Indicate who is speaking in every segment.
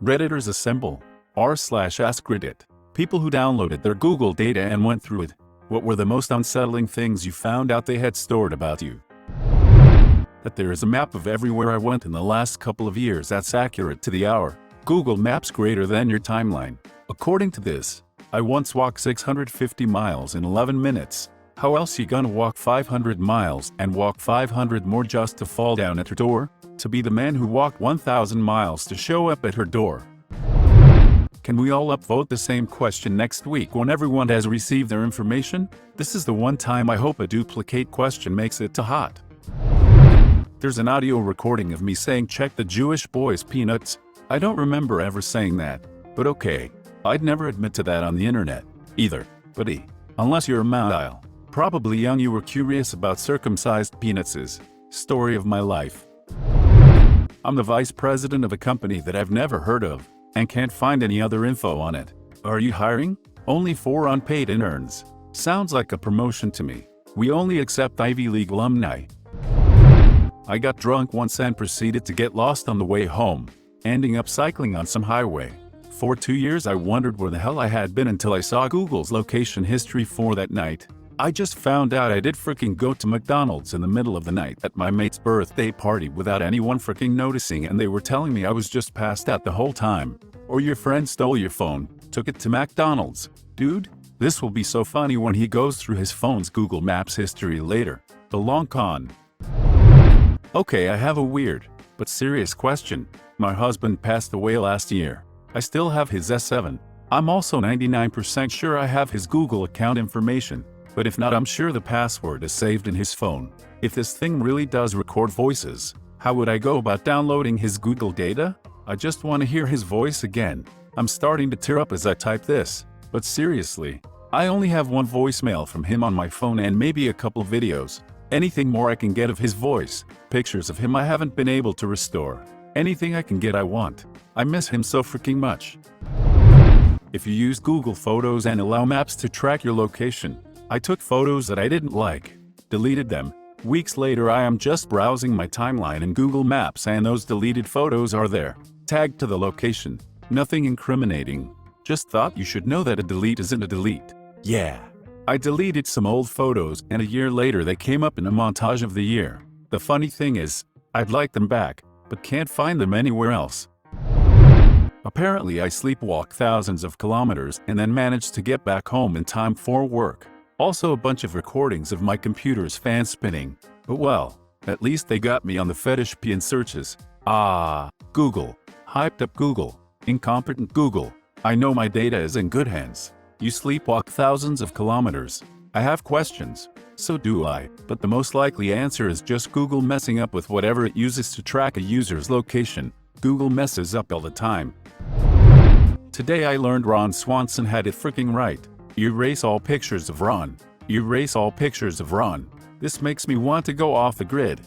Speaker 1: Redditors assemble. r/AskReddit. People who downloaded their Google data and went through it. What were the most unsettling things you found out they had stored about you? That there is a map of everywhere I went in the last couple of years that's accurate to the hour. Google Maps greater than your timeline. According to this, I once walked 650 miles in 11 minutes. How else you gonna walk 500 miles and walk 500 more just to fall down at her door? To be the man who walked 1,000 miles to show up at her door. Can we all upvote the same question next week when everyone has received their information? This is the one time I hope a duplicate question makes it to hot. There's an audio recording of me saying check the Jewish boys' peanuts. I don't remember ever saying that, but okay. I'd never admit to that on the internet, either, buddy. Unless you're a male. Probably young you were curious about circumcised peanuts. Story of my life. I'm the vice president of a company that I've never heard of, and can't find any other info on it. Are you hiring? Only 4 unpaid interns. Sounds like a promotion to me. We only accept Ivy League alumni. I got drunk once and proceeded to get lost on the way home, ending up cycling on some highway. For 2 years I wondered where the hell I had been until I saw Google's location history for that night. I just found out I did fricking go to McDonald's in the middle of the night at my mate's birthday party without anyone fricking noticing, and they were telling me I was just passed out the whole time. Or your friend stole your phone, took it to McDonald's. Dude, this will be so funny when he goes through his phone's Google Maps history later. The long con. Okay, I have a weird, but serious question. My husband passed away last year. I still have his S7. I'm also 99% sure I have his Google account information. But if not, I'm sure the password is saved in his phone. If this thing really does record voices, how would I go about downloading his Google data? I just want to hear his voice again. I'm starting to tear up as I type this. But seriously, I only have one voicemail from him on my phone and maybe a couple videos. Anything more I can get of his voice, pictures of him I haven't been able to restore. Anything I can get I want. I miss him so freaking much. If you use Google Photos and allow Maps to track your location, I took photos that I didn't like, deleted them. Weeks later I am just browsing my timeline in Google Maps and those deleted photos are there, tagged to the location. Nothing incriminating. Just thought you should know that a delete isn't a delete. Yeah. I deleted some old photos and a year later they came up in a montage of the year. The funny thing is, I'd like them back, but can't find them anywhere else. Apparently I sleepwalk thousands of kilometers and then manage to get back home in time for work. Also a bunch of recordings of my computer's fan spinning. But well, at least they got me on the fetish pin searches. Google. Hyped up Google. Incompetent Google. I know my data is in good hands. You sleepwalk thousands of kilometers. I have questions. So do I. But the most likely answer is just Google messing up with whatever it uses to track a user's location. Google messes up all the time. Today I learned Ron Swanson had it freaking right. Erase all pictures of Ron. Erase all pictures of Ron. This makes me want to go off the grid.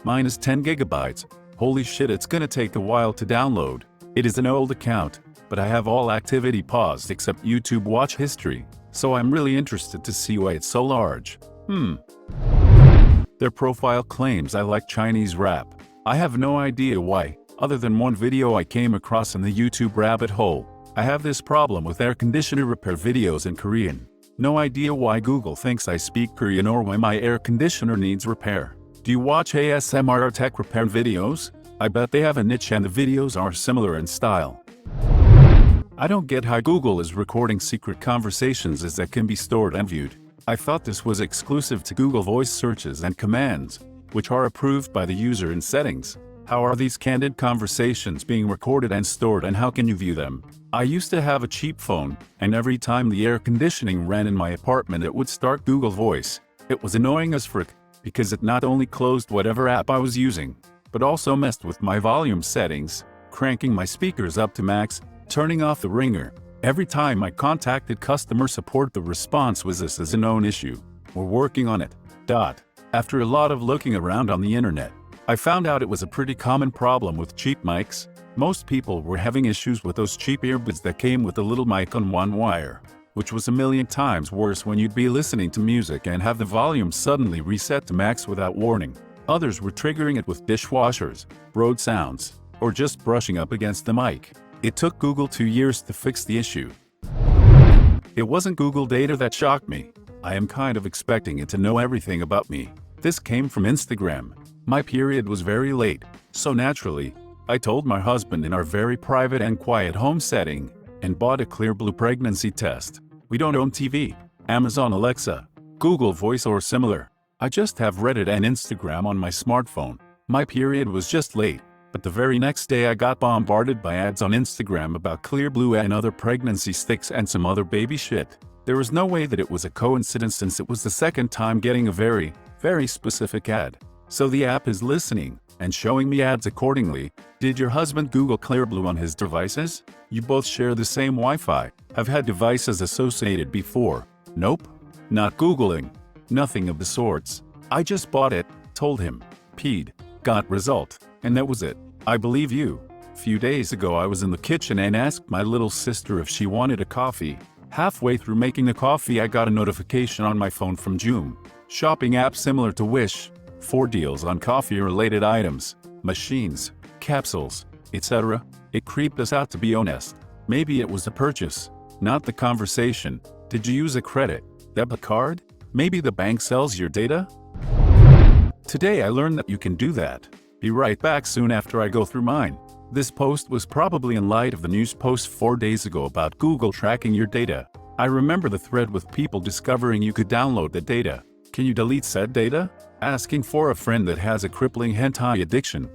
Speaker 1: Mine is 10 gigabytes. Holy shit, it's gonna take a while to download. It is an old account, but I have all activity paused except YouTube watch history, so I'm really interested to see why it's so large. Their profile claims I like Chinese rap. I have no idea why, other than one video I came across in the YouTube rabbit hole. I have this problem with air conditioner repair videos in Korean. No idea why Google thinks I speak Korean or why my air conditioner needs repair. Do you watch ASMR tech repair videos? I bet they have a niche and the videos are similar in style. I don't get how Google is recording secret conversations as that can be stored and viewed. I thought this was exclusive to Google voice searches and commands, which are approved by the user in settings. How are these candid conversations being recorded and stored, and how can you view them? I used to have a cheap phone, and every time the air conditioning ran in my apartment it would start Google Voice. It was annoying as frick, because it not only closed whatever app I was using, but also messed with my volume settings, cranking my speakers up to max, turning off the ringer. Every time I contacted customer support the response was this is a known issue. We're working on it. After a lot of looking around on the internet, I found out it was a pretty common problem with cheap mics. Most people were having issues with those cheap earbuds that came with a little mic on one wire, which was a million times worse when you'd be listening to music and have the volume suddenly reset to max without warning. Others were triggering it with dishwashers, road sounds, or just brushing up against the mic. It took Google 2 years to fix the issue. It wasn't Google data that shocked me. I am kind of expecting it to know everything about me. This came from Instagram. My period was very late, so naturally, I told my husband in our very private and quiet home setting, and bought a Clearblue pregnancy test. We don't own TV, Amazon Alexa, Google Voice or similar. I just have Reddit and Instagram on my smartphone. My period was just late, but the very next day I got bombarded by ads on Instagram about Clearblue and other pregnancy sticks and some other baby shit. There was no way that it was a coincidence since it was the second time getting a very, very specific ad. So the app is listening and showing me ads accordingly. Did your husband Google Clearblue on his devices? You both share the same Wi-Fi. Have had devices associated before? Nope. Not Googling. Nothing of the sorts. I just bought it, told him, peed, got result, and that was it. I believe you. Few days ago I was in the kitchen and asked my little sister if she wanted a coffee. Halfway through making the coffee I got a notification on my phone from Joom, shopping app similar to Wish, for deals on coffee-related items, machines, capsules, etc. It creeped us out, to be honest. Maybe it was a purchase, not the conversation. Did you use a credit, debit card? Maybe the bank sells your data? Today I learned that you can do that. Be right back soon after I go through mine. This post was probably in light of the news post 4 days ago about Google tracking your data. I remember the thread with people discovering you could download the data. Can you delete said data? Asking for a friend that has a crippling hentai addiction.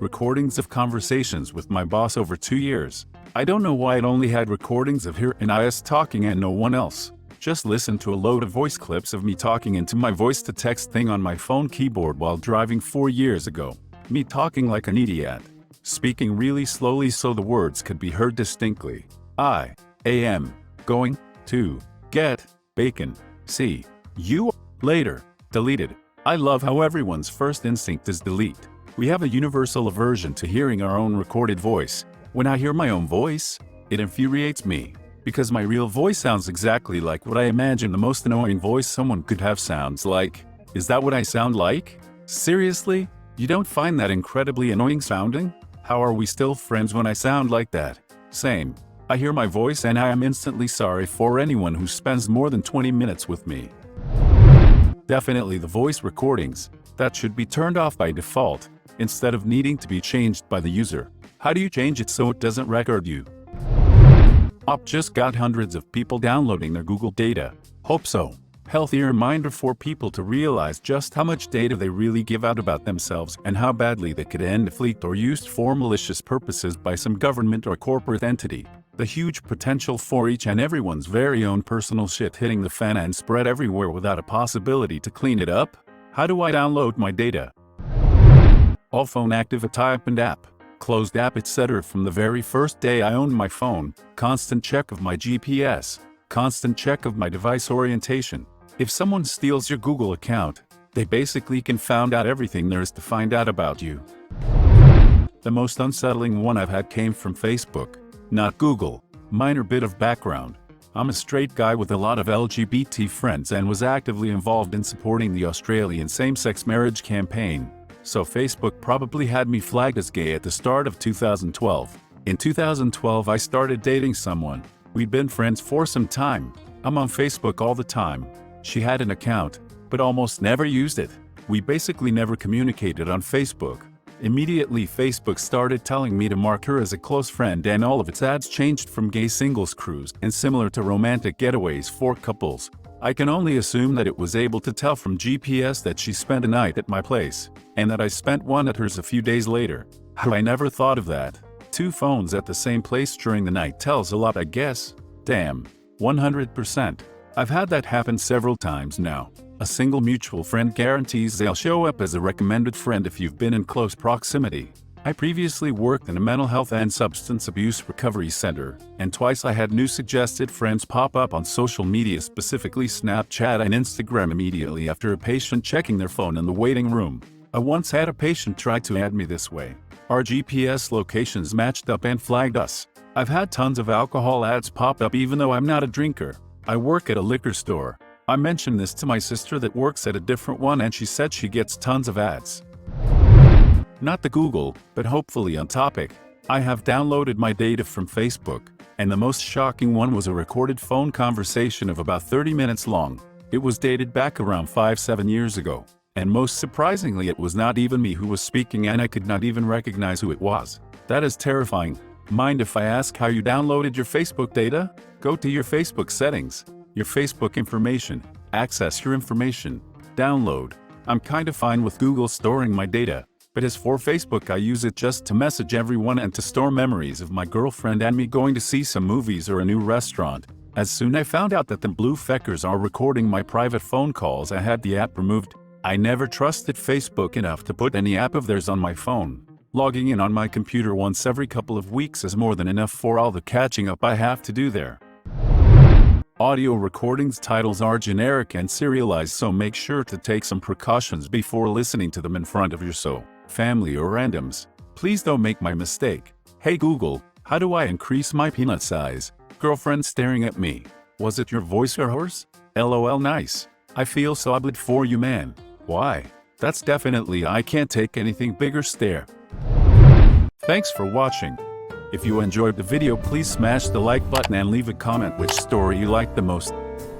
Speaker 1: Recordings of conversations with my boss over 2 years. I don't know why it only had recordings of her and us talking and no one else. Just listen to a load of voice clips of me talking into my voice-to-text thing on my phone keyboard while driving 4 years ago. Me talking like an idiot. Speaking really slowly so the words could be heard distinctly. I am going to get bacon. See you later. Deleted. I love how everyone's first instinct is delete. We have a universal aversion to hearing our own recorded voice. When I hear my own voice, it infuriates me. Because my real voice sounds exactly like what I imagine the most annoying voice someone could have sounds like. Is that what I sound like? Seriously? You don't find that incredibly annoying sounding? How are we still friends when I sound like that? Same. I hear my voice and I am instantly sorry for anyone who spends more than 20 minutes with me. Definitely the voice recordings. That should be turned off by default, instead of needing to be changed by the user. How do you change it so it doesn't record you? Op just got hundreds of people downloading their Google data. Hope so. Healthy reminder for people to realize just how much data they really give out about themselves and how badly they could end if leaked or used for malicious purposes by some government or corporate entity. The huge potential for each and everyone's very own personal shit hitting the fan and spread everywhere without a possibility to clean it up. How do I download my data? All phone active, a type and app. Closed app, etc. From the very first day I owned my phone, constant check of my GPS, constant check of my device orientation. If someone steals your Google account, they basically can find out everything there is to find out about you. The most unsettling one I've had came from Facebook, not Google. Minor bit of background. I'm a straight guy with a lot of LGBT friends and was actively involved in supporting the Australian same-sex marriage campaign. So Facebook probably had me flagged as gay at the start of 2012. In 2012 I started dating someone. We'd been friends for some time. I'm on Facebook all the time. She had an account, but almost never used it. We basically never communicated on Facebook. Immediately Facebook started telling me to mark her as a close friend and all of its ads changed from gay singles cruise and similar to romantic getaways for couples. I can only assume that it was able to tell from GPS that she spent a night at my place, and that I spent one at hers a few days later. How I never thought of that. 2 phones at the same place during the night tells a lot, I guess. Damn. 100%. I've had that happen several times now. A single mutual friend guarantees they'll show up as a recommended friend if you've been in close proximity. I previously worked in a mental health and substance abuse recovery center, and twice I had new suggested friends pop up on social media, specifically Snapchat and Instagram, immediately after a patient checking their phone in the waiting room. I once had a patient try to add me this way. Our GPS locations matched up and flagged us. I've had tons of alcohol ads pop up even though I'm not a drinker. I work at a liquor store. I mentioned this to my sister that works at a different one and she said she gets tons of ads. Not the Google, but hopefully on topic. I have downloaded my data from Facebook, and the most shocking one was a recorded phone conversation of about 30 minutes long. It was dated back around 5-7 years ago. And most surprisingly, it was not even me who was speaking, and I could not even recognize who it was. That is terrifying. Mind if I ask how you downloaded your Facebook data? Go to your Facebook settings, your Facebook information, access your information, download. I'm kinda fine with Google storing my data, but as for Facebook, I use it just to message everyone and to store memories of my girlfriend and me going to see some movies or a new restaurant. As soon as I found out that the blue feckers are recording my private phone calls, I had the app removed. I never trusted Facebook enough to put any app of theirs on my phone. Logging in on my computer once every couple of weeks is more than enough for all the catching up I have to do there. Audio recordings titles are generic and serialized, so make sure to take some precautions before listening to them in front of your family or randoms. Please don't make my mistake. Hey Google, how do I increase my peanut size? Girlfriend staring at me. Was it your voice or hers? LOL nice. I feel so bad for you, man. Why? That's definitely I can't take anything bigger stare. Thanks for watching. If you enjoyed the video, please smash the like button and leave a comment which story you liked the most.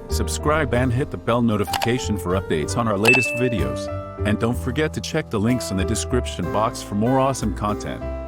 Speaker 1: Subscribe and hit the bell notification for updates on our latest videos. And don't forget to check the links in the description box for more awesome content.